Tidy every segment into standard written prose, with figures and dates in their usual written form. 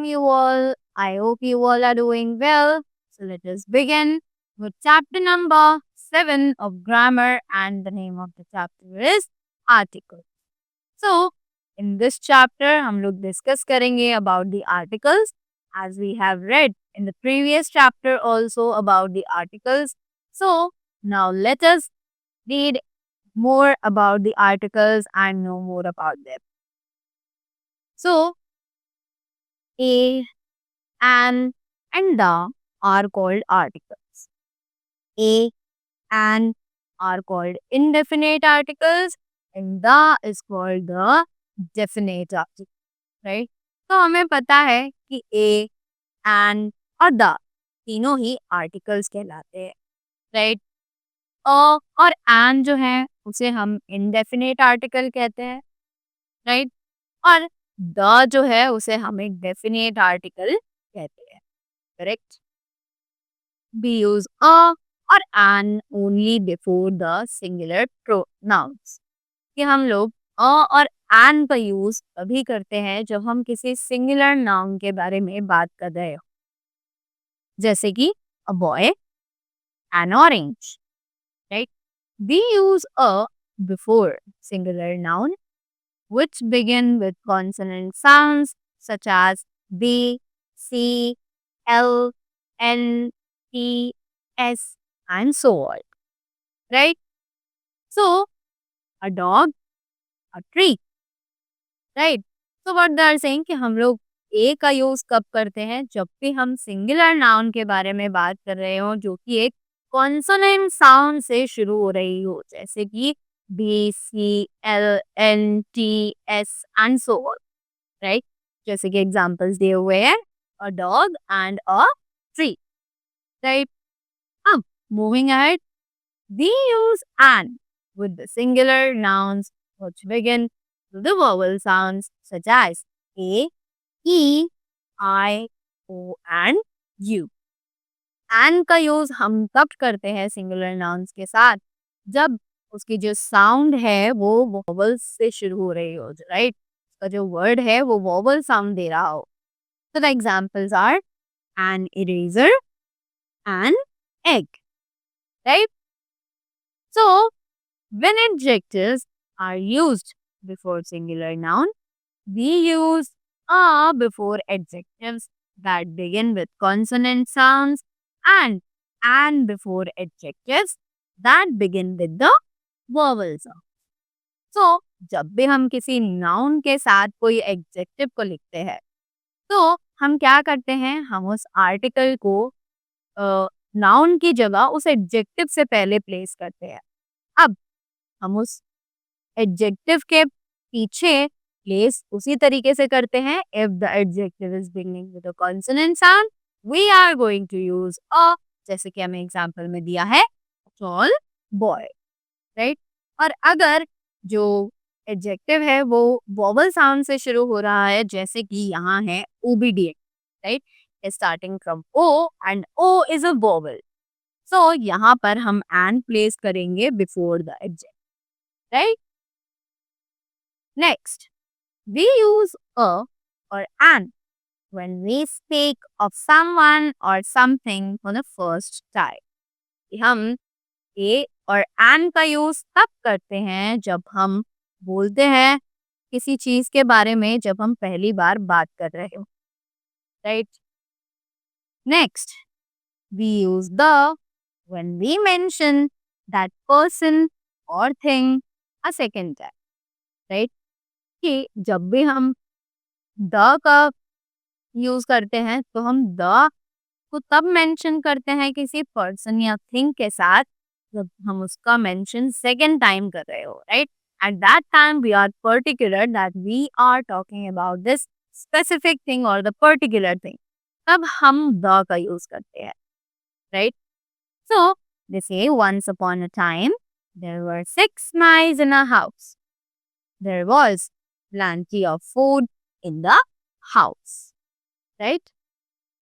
you all. I hope you all are doing well. So let us begin with chapter number 7 of grammar, and the name of the chapter is article. So in this chapter हम लोग discuss करेंगे about the articles as we have read in the previous chapter also about the articles. So now let us read more about the articles and know more about them. So a, an, and the are called articles. A and are called indefinite articles and the is called the definite article, right? तो हमें पता है कि a and और the तीनों ही articles कहलाते हैं, right? और and जो है उसे हम indefinite article कहते हैं, right? और the जो है उसे हम एक definite article कहते हैं, correct? We use a और an only before the singular pronouns. कि हम लोग अ और an का यूज तभी करते हैं जब हम किसी सिंगुलर नाउन के बारे में बात कर रहे हो, जैसे कि a boy, an orange, right? We use a before singular noun which begin with consonant sounds such as B, C, L, N, T, S, and so on, right? So, a dog, a tree, right? So, what they are saying कि हम लोग ए का use कब करते हैं जब भी हम सिंगुलर नाउन के बारे में बात कर रहे हो जो कि एक कॉन्सोनेंट साउंड से शुरू हो रही हो, जैसे कि B C L N T S and so on, right? जैसे कि एग्जांपल्स दिए हुए हैं a dog and a tree, right? अब moving ahead, we use an with the singular nouns which begin with the vowel sounds such as a, e, I, o and u. And का use हम तब करते हैं singular nouns के साथ जब उसकी जो साउंड है वो वॉवल्स से शुरू हो रही हो, राइट? उसका जो वर्ड है वो वॉवल साउंड दे रहा हो. So the examples are an eraser, an egg, right? So when adjectives are used before singular noun, we use a before adjectives that begin with consonant sounds and before adjectives that begin with the vowel sound. So जब भी हम किसी noun के साथ कोई adjective को लिखते हैं तो हम क्या करते हैं, हम उस आर्टिकल को नाउन की जगह उस एडजेक्टिव से पहले प्लेस करते हैं. अब हम उस एडजेक्टिव के पीछे प्लेस उसी तरीके से करते हैं. If the adjective is beginning with a consonant sound we are going to use a, जैसे कि हमें एग्जांपल में दिया है टॉल बॉय, राइट? और अगर जो एडजेक्टिव है वो वॉवल साउंड से शुरू हो रहा है, जैसे कि यहाँ है obedient, right? Starting from O and O is a vowel, so यहाँ पर हम एंड प्लेस करेंगे before the adjective, right? Next, we use a or an when we speak of someone or something for the first time. कि हम a और an का use तब करते हैं जब हम बोलते हैं किसी चीज के बारे में जब हम पहली बार बात कर रहे हो, right? Next, we use the when we mention that person or thing a second time, right? कि जब भी हम द का यूज करते हैं तो हम द को तब मेंशन करते हैं किसी पर्सन या थिंग के साथ जब हम उसका मेंशन सेकेंड टाइम कर रहे हो, right? At that time we are particular that we are talking about this specific thing और द पर्टिकुलर थिंग, तब हम द का यूज करते हैं, right? So they say once upon a time there were 6 mice in a house. There was plenty of food in the house, right?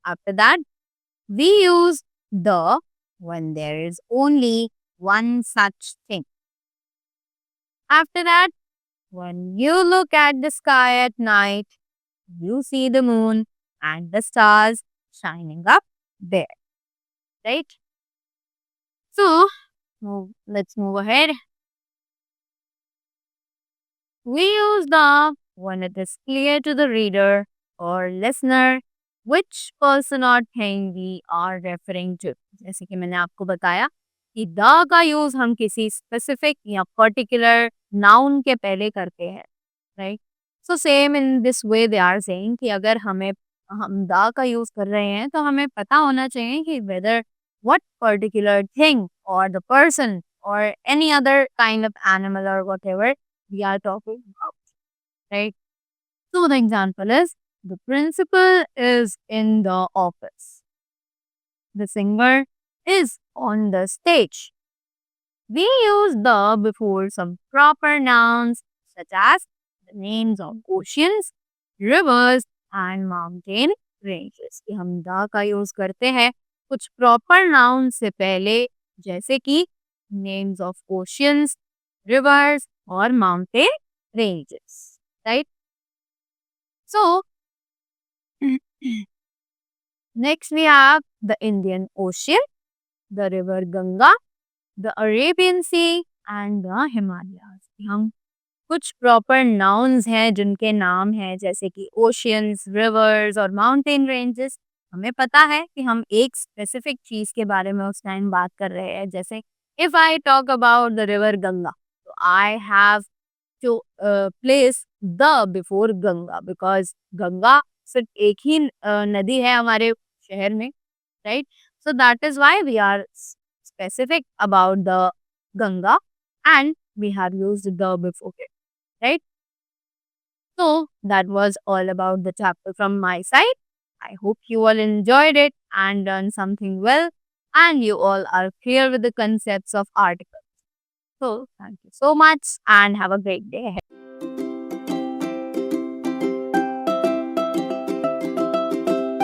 After that, we use the when there is only one such thing. After that, when you look at the sky at night, you see the moon and the stars shining up there, right? So, let's move ahead. We use the when it is clear to the reader or listener which person or thing we are referring to. जैसे कि मैंने आपको बताया कि the का use हम किसी specific या पर्टिकुलर नाउन के पहले करते हैं, right? So same in this way they are saying कि अगर हम द का यूज कर रहे हैं तो हमें पता होना चाहिए कि weather what particular thing or the person or any other kind of animal or whatever we are talking about, right? So the example is the principal is in the office. The singer is on the stage. We use the before some proper nouns such as the names of oceans, rivers and mountain ranges. कि हम the का use करते हैं कुछ proper noun से पहले, जैसे कि नेम्स ऑफ ओशियंस, रिवर्स और mountain ranges, right? So, next we have the Indian Ocean, the river Ganga, the Arabian Sea and the Himalayas. हम कुछ प्रॉपर नाउन्स हैं जिनके नाम हैं जैसे कि ओशियंस, रिवर्स और माउंटेन रेंजेस. हमें पता है कि हम एक स्पेसिफिक चीज के बारे में उस टाइम बात कर रहे हैं. जैसे if I talk about the river Ganga, तो I have to place the before Ganga because Ganga सिर्फ एक ही नदी है हमारे शहर में, right? So that is why we are specific about the Ganga and we have used the before it, right? So that was all about the chapter from my side. I hope you all enjoyed it and learned something well and you all are clear with the concepts of articles. So thank you so much and have a great day ahead.